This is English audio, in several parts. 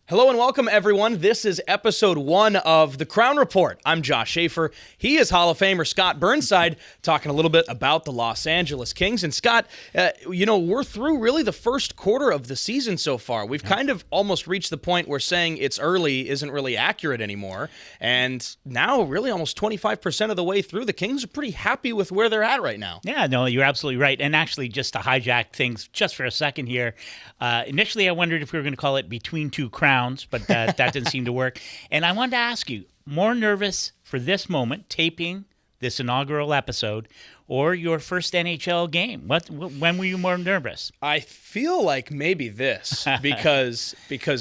Hello and welcome, everyone. This is episode 1 of The Crown Report. I'm Josh Schaefer. He is Hall of Famer Scott Burnside, talking a little bit about the Los Angeles Kings. And Scott, we're through really the first quarter of the season so far. We've kind of almost reached the point where saying it's early isn't really accurate anymore. And now, really almost 25% of the way through, the Kings are pretty happy with where they're at right now. Yeah, no, you're absolutely right. And actually, just to hijack things just for a second here, initially I wondered if we were going to call it Between Two Crowns, but that didn't seem to work. And I wanted to ask you, more nervous for this moment, taping this inaugural episode, or your first NHL game? When were you more nervous? I feel like maybe this because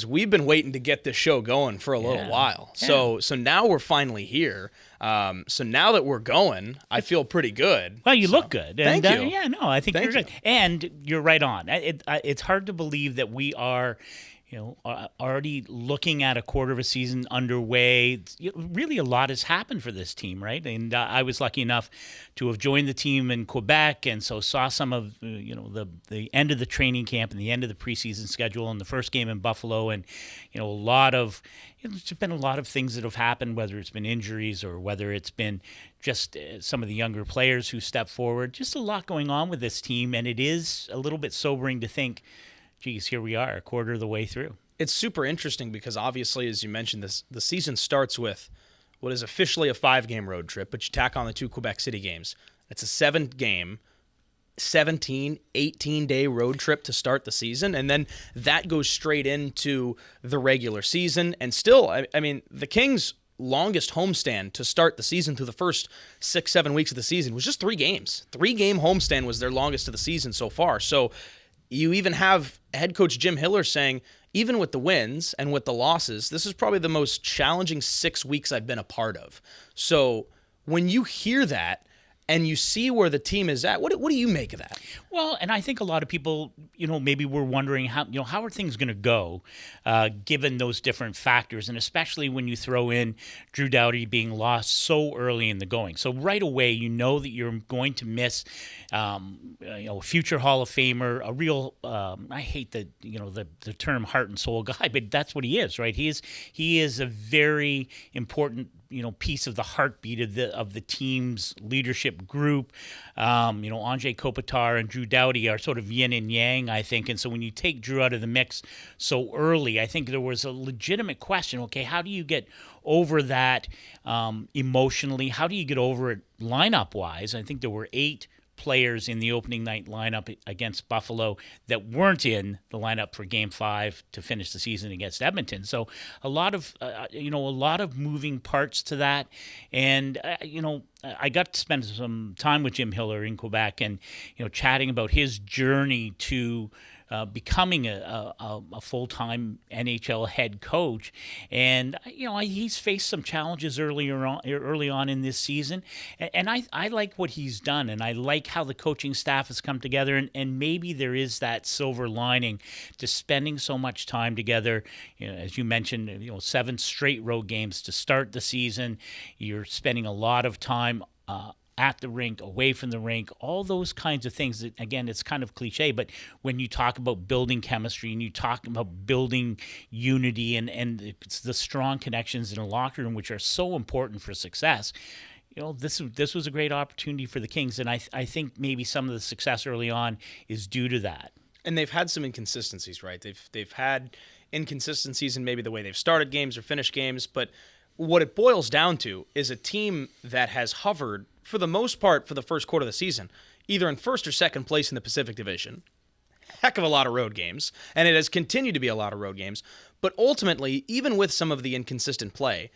we've been waiting to get this show going for a little while. So now we're finally here. So now that we're going, I feel pretty good. Well, you look good. Thank you. Yeah, no, I think you're good. And you're right on. It's hard to believe that we are already looking at a quarter of a season underway. Really, a lot has happened for this team, right? And I was lucky enough to have joined the team in Quebec, and so saw some of the end of the training camp and the end of the preseason schedule and the first game in Buffalo, and there's been a lot of things that have happened, whether it's been injuries or whether it's been just some of the younger players who step forward. Just a lot going on with this team, and it is a little bit sobering to think, geez, here we are, a quarter of the way through. It's super interesting because obviously, as you mentioned, the season starts with what is officially a 5-game road trip, but you tack on the 2 Quebec City games. It's a 7-game, 17, 18-day road trip to start the season, and then that goes straight into the regular season. And still, I mean, the Kings' longest homestand to start the season through the first 6-7 weeks of the season was just 3 games. 3-game homestand was their longest of the season so far. So you even have head coach Jim Hiller saying, even with the wins and with the losses, this is probably the most challenging 6 weeks I've been a part of. So when you hear that and you see where the team is at, what do you make of that? Well, and I think a lot of people, maybe were wondering how are things going to go, given those different factors, and especially when you throw in Drew Doughty being lost so early in the going. So right away, that you're going to miss, a future Hall of Famer, a real, I hate the term heart and soul guy, but that's what he is, right? He is a very important piece of the heartbeat of the team's leadership group. Andrei Kopitar and Drew Doughty are sort of yin and yang, I think. And so when you take Drew out of the mix so early, I think there was a legitimate question. Okay, how do you get over that emotionally? How do you get over it lineup-wise? I think there were 8 players in the opening night lineup against Buffalo that weren't in the lineup for Game 5 to finish the season against Edmonton. So a lot of moving parts to that. And I got to spend some time with Jim Hiller in Quebec, and chatting about his journey to becoming a full-time NHL head coach. And he's faced some challenges early on in this season, and I like what he's done, and I like how the coaching staff has come together, and maybe there is that silver lining to spending so much time together. As you mentioned, 7 straight road games to start the season. You're spending a lot of time at the rink, away from the rink, all those kinds of things. That, again, it's kind of cliche, but when you talk about building chemistry and you talk about building unity and it's the strong connections in a locker room, which are so important for success, this was a great opportunity for the Kings, and I think maybe some of the success early on is due to that. And they've had some inconsistencies, right? They've had inconsistencies in maybe the way they've started games or finished games, but what it boils down to is a team that has hovered, for the most part, for the first quarter of the season, either in first or second place in the Pacific Division. Heck of a lot of road games, and it has continued to be a lot of road games. But ultimately, even with some of the inconsistent play,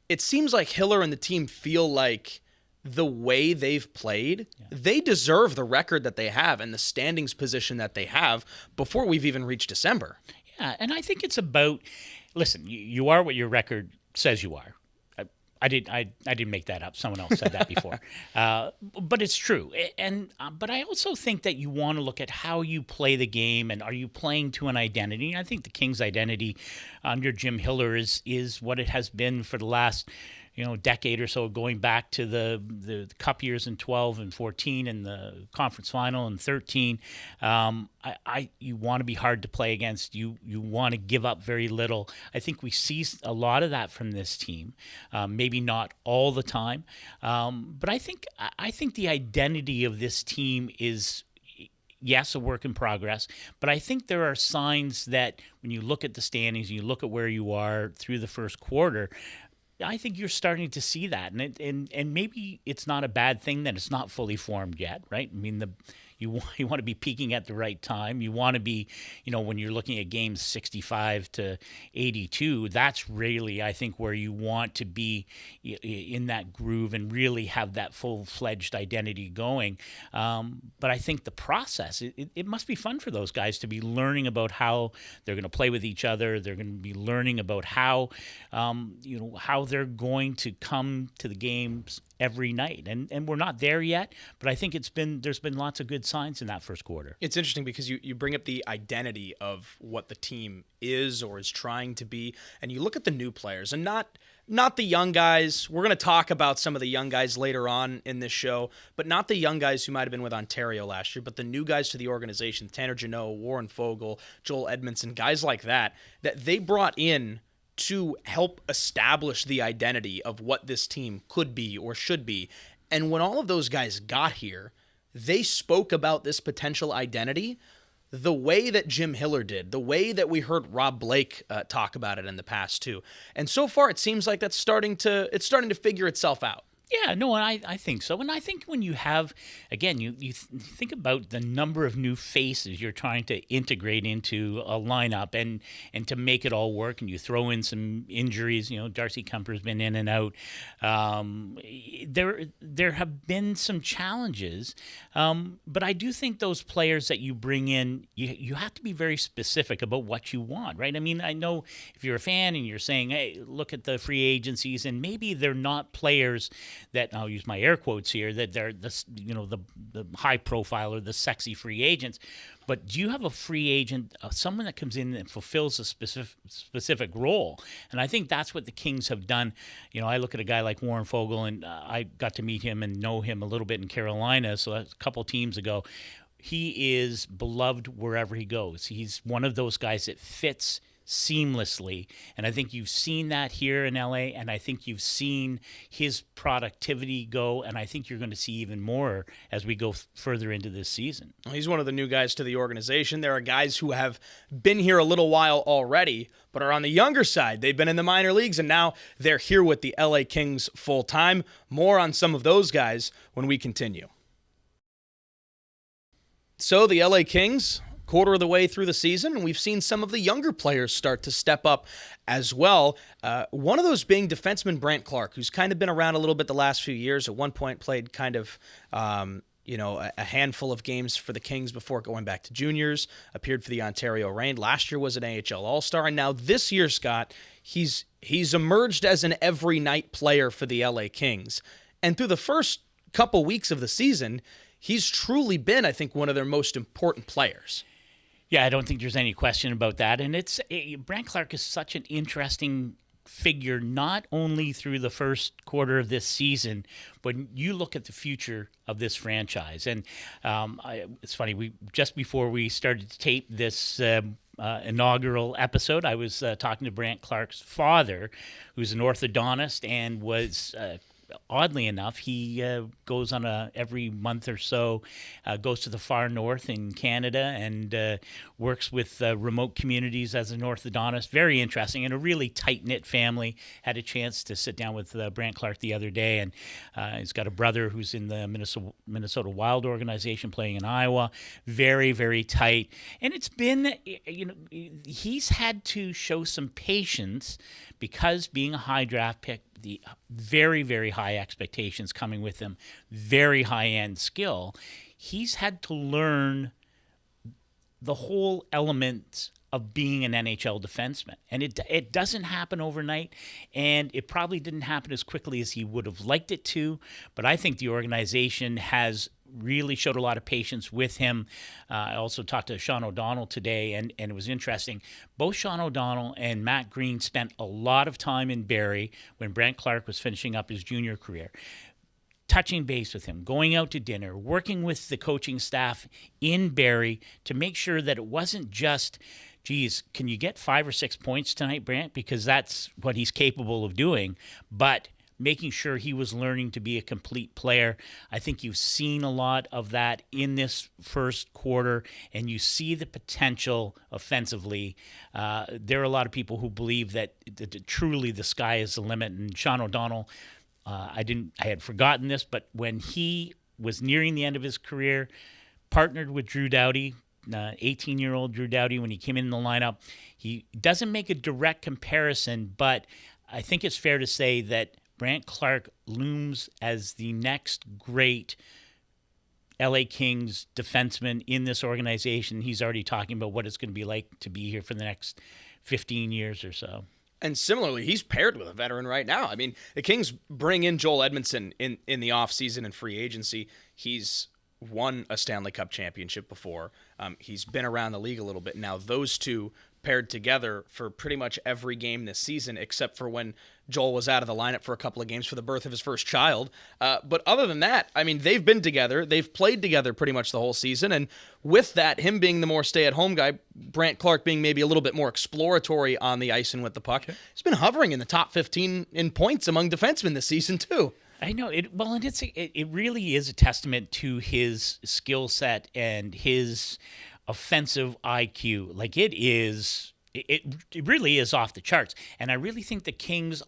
it seems like Hiller and the team feel like the way they've played, they deserve the record that they have and the standings position that they have before we've even reached December. Yeah, and I think it's about, listen, you are what your record says you are. I didn't make that up. Someone else said that before. But it's true. But I also think that you want to look at how you play the game, and are you playing to an identity? And I think the Kings' identity under Jim Hiller is what it has been for the last decade or so, going back to the Cup years in 12 and 14 and the conference final in 13. You want to be hard to play against. You want to give up very little. I think we see a lot of that from this team. Maybe not all the time, but I think the identity of this team is, yes, a work in progress, but I think there are signs that when you look at the standings, you look at where you are through the first quarter, I think you're starting to see that, and maybe it's not a bad thing that it's not fully formed yet, right? I mean, you want to be peaking at the right time. You want to be, when you're looking at games 65 to 82, that's really, I think, where you want to be in that groove and really have that full-fledged identity going. But I think the process, it must be fun for those guys to be learning about how they're going to play with each other. They're going to be learning about how they're going to come to the games every night, and we're not there yet, but I think there's been lots of good signs in that first quarter. It's interesting because you bring up the identity of what the team is or is trying to be, and you look at the new players, and not the young guys. We're going to talk about some of the young guys later on in this show, but not the young guys who might have been with Ontario last year, but the new guys to the organization, Tanner Jeannot, Warren Foegele, Joel Edmondson, guys like that they brought in to help establish the identity of what this team could be or should be. And when all of those guys got here, they spoke about this potential identity the way that Jim Hiller did, the way that we heard Rob Blake talk about it in the past too. And so far, it seems like it's starting to figure itself out. Yeah, no, and I think so. And I think when you have, again, you think about the number of new faces you're trying to integrate into a lineup and to make it all work, and you throw in some injuries. Darcy Kemper's been in and out. There have been some challenges, but I do think those players that you bring in, you have to be very specific about what you want, right? I mean, I know if you're a fan and you're saying, hey, look at the free agencies, and maybe they're not players that, I'll use my air quotes here, that they're the high profile or the sexy free agents. But do you have a free agent, someone that comes in and fulfills a specific role? And I think that's what the Kings have done. I look at a guy like Warren Foegele, and I got to meet him and know him a little bit in Carolina, so that's a couple teams ago. He is beloved wherever he goes. He's one of those guys that fits seamlessly, and I think you've seen that here in LA, and I think you've seen his productivity go, and I think you're going to see even more as we go further into this season. Well, he's one of the new guys to the organization. There are guys who have been here a little while already, but are on the younger side. They've been in the minor leagues, and now they're here with the LA Kings full time. More on some of those guys when we continue. So the LA Kings, quarter of the way through the season, and we've seen some of the younger players start to step up as well. One of those being defenseman Brandt Clarke, who's kind of been around a little bit the last few years. At one point played kind of a handful of games for the Kings before going back to juniors, appeared for the Ontario Reign. Last year was an AHL All-Star, and now this year, Scott, he's emerged as an every-night player for the LA Kings. And through the first couple weeks of the season, he's truly been, I think, one of their most important players. Yeah, I don't think there's any question about that. And Brandt Clarke is such an interesting figure, not only through the first quarter of this season, but you look at the future of this franchise. And it's funny, just before we started to tape this inaugural episode, I was talking to Brandt Clarke's father, who's an orthodontist and was oddly enough, he goes on every month or so, goes to the far north in Canada and works with remote communities as an orthodontist. Very interesting, and a really tight-knit family. Had a chance to sit down with Brandt Clarke the other day, and he's got a brother who's in the Minnesota Wild organization playing in Iowa. Very, very tight. And it's been, he's had to show some patience because being a high draft pick, the very, very high expectations coming with him, very high-end skill, he's had to learn the whole element of being an NHL defenseman. And it doesn't happen overnight, and it probably didn't happen as quickly as he would have liked it to, but I think the organization has really showed a lot of patience with him. I also talked to Sean O'Donnell today, and it was interesting. Both Sean O'Donnell and Matt Green spent a lot of time in Barrie when Brant Clark was finishing up his junior career, touching base with him, going out to dinner, working with the coaching staff in Barrie to make sure that it wasn't just, geez, can you get 5 or 6 points tonight, Brant? Because that's what he's capable of doing. But making sure he was learning to be a complete player. I think you've seen a lot of that in this first quarter, and you see the potential offensively. There are a lot of people who believe that truly the sky is the limit, and Sean O'Donnell, I had forgotten this, but when he was nearing the end of his career, partnered with Drew Doughty, 18-year-old Drew Doughty, when he came in the lineup. He doesn't make a direct comparison, but I think it's fair to say that Brant Clark looms as the next great LA Kings defenseman in this organization. He's already talking about what it's going to be like to be here for the next 15 years or so. And similarly, he's paired with a veteran right now. I mean, the Kings bring in Joel Edmondson in the offseason and free agency. He's won a Stanley Cup championship before. He's been around the league a little bit now. Those two paired together for pretty much every game this season, except for when Joel was out of the lineup for a couple of games for the birth of his first child. But other than that, I mean, they've been together. They've played together pretty much the whole season. And with that, him being the more stay-at-home guy, Brant Clark being maybe a little bit more exploratory on the ice and with the puck, he's been hovering in the top 15 in points among defensemen this season, too. I know it. Well, and it really is a testament to his skill set and his offensive IQ. Like it really is off the charts. And I really think the Kings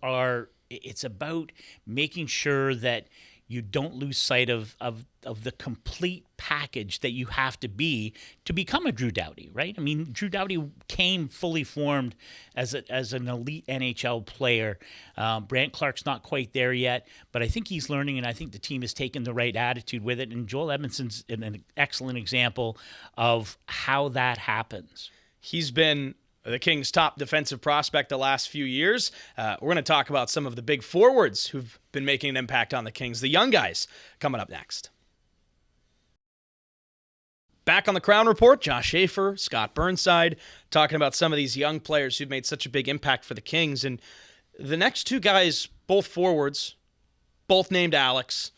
it's about making sure that you don't lose sight of the complete package that you have to be to become a Drew Doughty, right? I mean, Drew Doughty came fully formed as an elite NHL player. Brant Clark's not quite there yet, but I think he's learning, and I think the team has taken the right attitude with it. And Joel Edmondson's an excellent example of how that happens. He's been the Kings' top defensive prospect the last few years. We're going to talk about some of the big forwards who've been making an impact on the Kings, the young guys, coming up next. Back on the Crown Report, Josh Schaefer, Scott Burnside, talking about some of these young players who've made such a big impact for the Kings. And the next two guys, both forwards, both named Alex,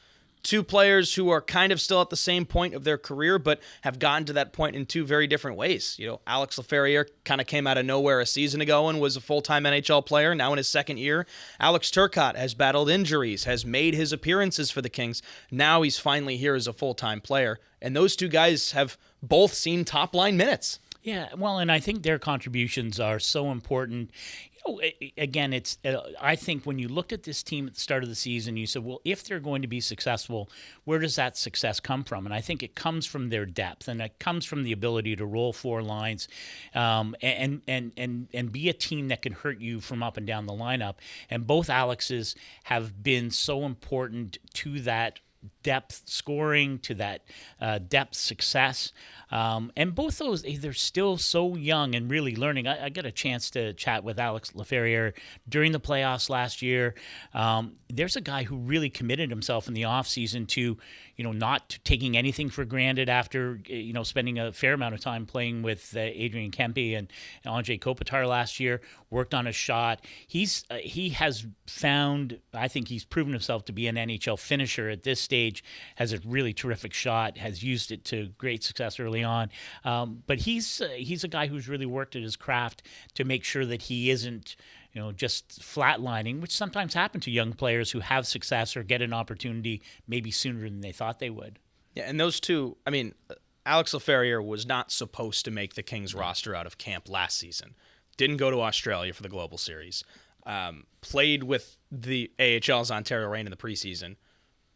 two players who are kind of still at the same point of their career, but have gotten to that point in two very different ways. You know, Alex Laferriere kind of came out of nowhere a season ago and was a full-time NHL player, now in his second year. Alex Turcotte has battled injuries, has made his appearances for the Kings. Now he's finally here as a full-time player. And those two guys have both seen top-line minutes. Yeah, well, and I think their contributions are so important. Again, it's. I think when you looked at this team at the start of the season, you said, well, if they're going to be successful, where does that success come from? And I think it comes from their depth, and it comes from the ability to roll four lines, and be a team that can hurt you from up and down the lineup. And both Alexes have been so important to that depth scoring, to that depth success. And both those, they're still so young and really learning. I got a chance to chat with Alex Laferriere during the playoffs last year. There's a guy who really committed himself in the offseason to, not taking anything for granted after, spending a fair amount of time playing with Adrian Kempe and Andrei Kopitar last year, worked on a shot. He has found, I think he's proven himself to be an NHL finisher at this stage, has a really terrific shot, has used it to great success early on. But he's a guy who's really worked at his craft to make sure that he isn't, just flatlining, which sometimes happen to young players who have success or get an opportunity maybe sooner than they thought they would. Yeah, and those two, I mean, Alex Laferriere was not supposed to make the Kings roster out of camp last season. Didn't go to Australia for the Global Series. Played with the AHL's Ontario Reign in the preseason,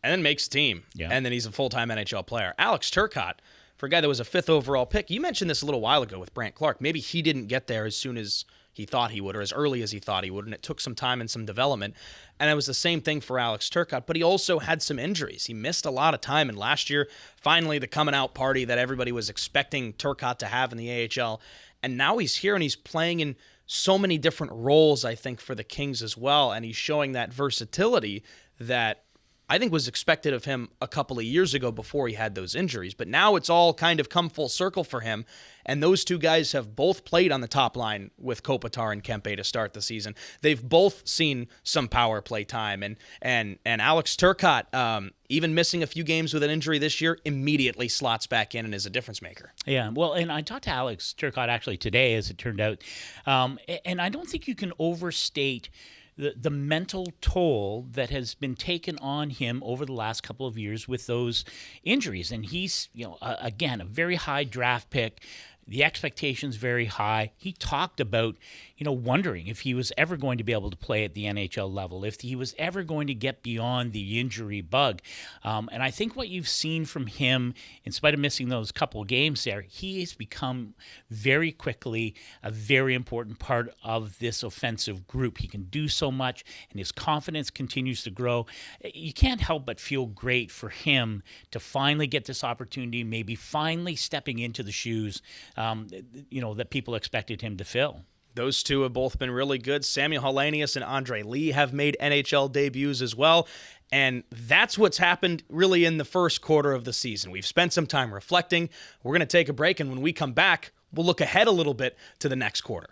and then makes the team. Yeah. And then he's a full-time NHL player. Alex Turcotte, for a guy that was a 5th overall pick, you mentioned this a little while ago with Brant Clark. Maybe he didn't get there as soon as he thought he would, or as early as he thought he would, and it took some time and some development. And it was the same thing for Alex Turcotte, but he also had some injuries. He missed a lot of time, and last year, finally the coming-out party that everybody was expecting Turcotte to have in the AHL, and now he's here and he's playing in so many different roles, I think, for the Kings as well, and he's showing that versatility that I think was expected of him a couple of years ago before he had those injuries. But now it's all kind of come full circle for him. And those two guys have both played on the top line with Kopitar and Kempe to start the season. They've both seen some power play time. And Alex Turcotte, even missing a few games with an injury this year, immediately slots back in and is a difference maker. Yeah, well, and I talked to Alex Turcotte actually today, as it turned out. And I don't think you can overstate the mental toll that has been taken on him over the last couple of years with those injuries. And he's, again, a very high draft pick. The expectation's very high. He talked about, wondering if he was ever going to be able to play at the NHL level, if he was ever going to get beyond the injury bug. And I think what you've seen from him, in spite of missing those couple of games there, he has become very quickly a very important part of this offensive group. He can do so much, and his confidence continues to grow. You can't help but feel great for him to finally get this opportunity, maybe finally stepping into the shoes that people expected him to fill. Those two have both been really good. Samuel Hellenius and Andre Lee have made NHL debuts as well. And that's what's happened really in the first quarter of the season. We've spent some time reflecting. We're going to take a break, and when we come back, we'll look ahead a little bit to the next quarter.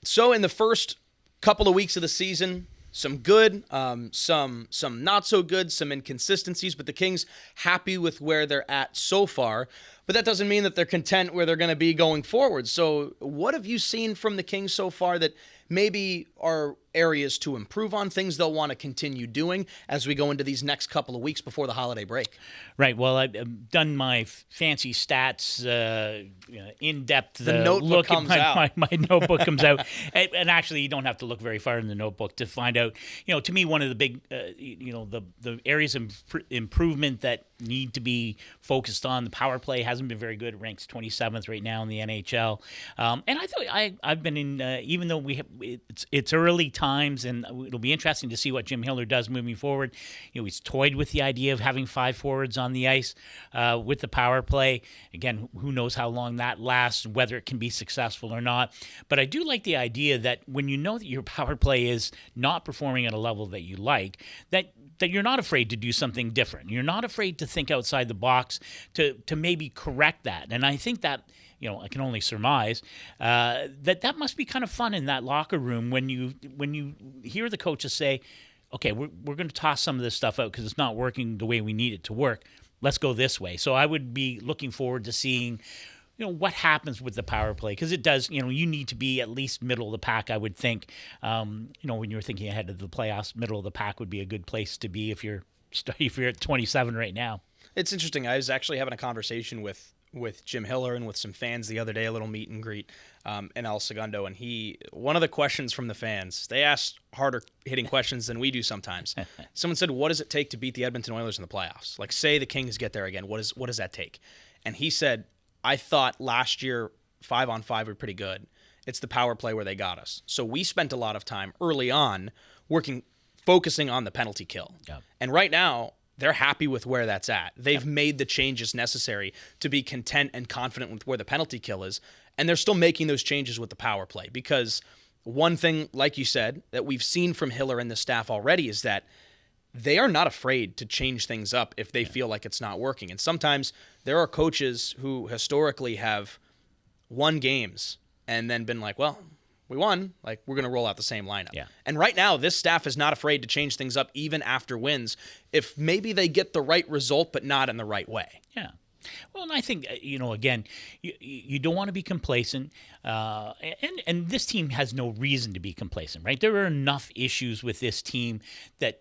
So in the first couple of weeks of the season, some good, some not so good, some inconsistencies, but the Kings happy with where they're at so far. But that doesn't mean that they're content where they're going to be going forward. So what have you seen from the Kings so far that maybe are areas to improve on, things they'll want to continue doing as we go into these next couple of weeks before the holiday break? Right. Well, I've done my fancy stats, in-depth look at my notebook comes out. And actually, you don't have to look very far in the notebook to find out. To me, one of the big, the areas of improvement that need to be focused on, the power play hasn't been very good. It ranks 27th right now in the NHL. And I thought I've been in, even though it's early times, and it'll be interesting to see what Jim Hiller does moving forward. He's toyed with the idea of having 5 forwards on the ice with the power play. Again, who knows how long that lasts, whether it can be successful or not. But I do like the idea that when you know that your power play is not performing at a level that you like, that you're not afraid to do something different. You're not afraid to think outside the box to maybe correct that. And I think that, I can only surmise that must be kind of fun in that locker room when you hear the coaches say, okay, we're going to toss some of this stuff out because it's not working the way we need it to work. Let's go this way. So I would be looking forward to seeing what happens with the power play, because it does, you need to be at least middle of the pack, I would think. When you're thinking ahead of the playoffs, middle of the pack would be a good place to be if you're at 27 right now. It's interesting. I was actually having a conversation with Jim Hiller and with some fans the other day, a little meet and greet in El Segundo, and one of the questions from the fans, they asked harder hitting questions than we do sometimes. Someone said, what does it take to beat the Edmonton Oilers in the playoffs? Like, say the Kings get there again, what does that take? And he said, I thought last year 5-on-5 were pretty good. It's the power play where they got us. So we spent a lot of time early on focusing on the penalty kill. Yeah. And right now, they're happy with where that's at. They've made the changes necessary to be content and confident with where the penalty kill is. And they're still making those changes with the power play. Because one thing, like you said, that we've seen from Hiller and the staff already is that they are not afraid to change things up if they feel like it's not working. And sometimes there are coaches who historically have won games and then been like, well, we won. Like, we're going to roll out the same lineup. Yeah. And right now, this staff is not afraid to change things up even after wins if maybe they get the right result but not in the right way. Yeah. Well, and I think, again, you don't want to be complacent, and this team has no reason to be complacent, right? There are enough issues with this team that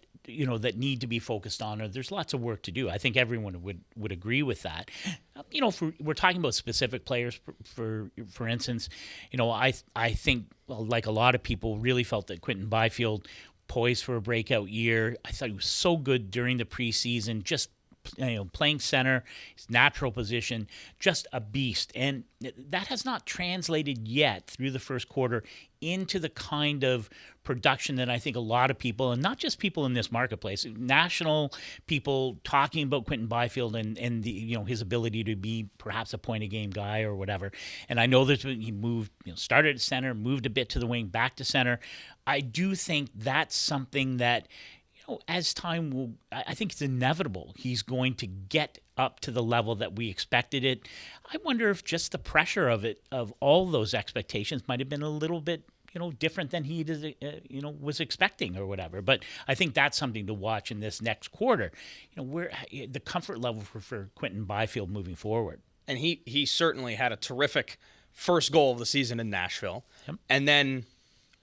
need to be focused on, or there's lots of work to do. I think everyone would agree with that. We're talking about specific players, for instance, I think, like a lot of people, really felt that Quinton Byfield poised for a breakout year. I thought he was so good during the preseason, just playing center, his natural position, just a beast. And that has not translated yet through the first quarter into the kind of production that I think a lot of people, and not just people in this marketplace, national people talking about Quinton Byfield and the, his ability to be perhaps a point-a-game guy or whatever. And I know that he moved, started at center, moved a bit to the wing, back to center. I do think that's something that as time will, I think it's inevitable. He's going to get up to the level that we expected it. I wonder if just the pressure of all those expectations might have been a little bit, different than he was expecting or whatever. But I think that's something to watch in this next quarter. Where the comfort level for Quinton Byfield moving forward. And he certainly had a terrific first goal of the season in Nashville. Yep. And then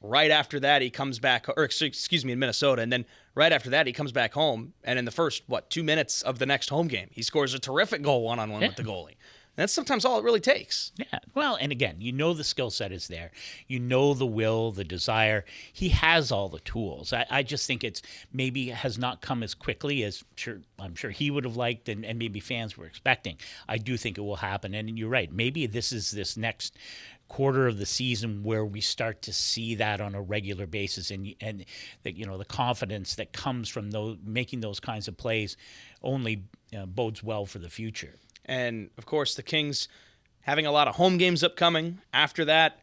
right after that, he comes back, in Minnesota. And then right after that, he comes back home. And in the first, 2 minutes of the next home game, he scores a terrific goal one-on-one with the goalie. And that's sometimes all it really takes. Yeah. Well, and again, the skill set is there. The will, the desire. He has all the tools. I just think it's maybe has not come as quickly as I'm sure he would have liked and maybe fans were expecting. I do think it will happen. And you're right. Maybe this next quarter of the season where we start to see that on a regular basis, and the confidence that comes from making those kinds of plays only bodes well for the future. And, of course, the Kings having a lot of home games upcoming. After that,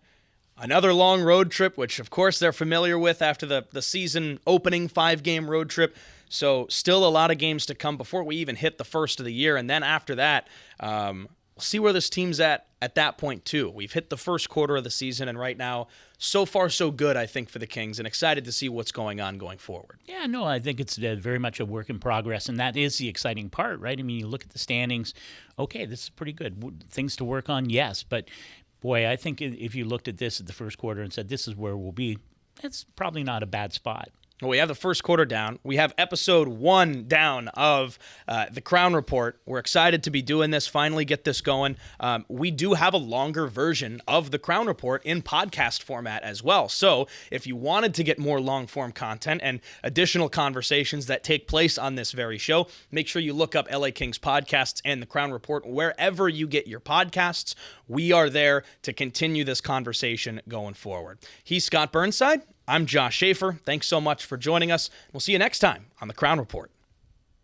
another long road trip, which, of course, they're familiar with after the season opening 5-game road trip. So still a lot of games to come before we even hit the first of the year. And then after that, we'll see where this team's at that point, too. We've hit the first quarter of the season, and right now, so far so good, I think, for the Kings, and excited to see what's going on going forward. Yeah, no, I think it's very much a work in progress, and that is the exciting part, right? I mean, you look at the standings, okay, this is pretty good. Things to work on, yes, but boy, I think if you looked at this at the first quarter and said this is where we'll be, that's probably not a bad spot. Well, we have the first quarter down. We have episode 1 down of the Crown Report. We're excited to be doing this, finally get this going. We do have a longer version of the Crown Report in podcast format as well. So if you wanted to get more long-form content and additional conversations that take place on this very show, make sure you look up LA Kings podcasts and the Crown Report wherever you get your podcasts. We are there to continue this conversation going forward. He's Scott Burnside. I'm Josh Schaefer. Thanks so much for joining us. We'll see you next time on the Crown Report.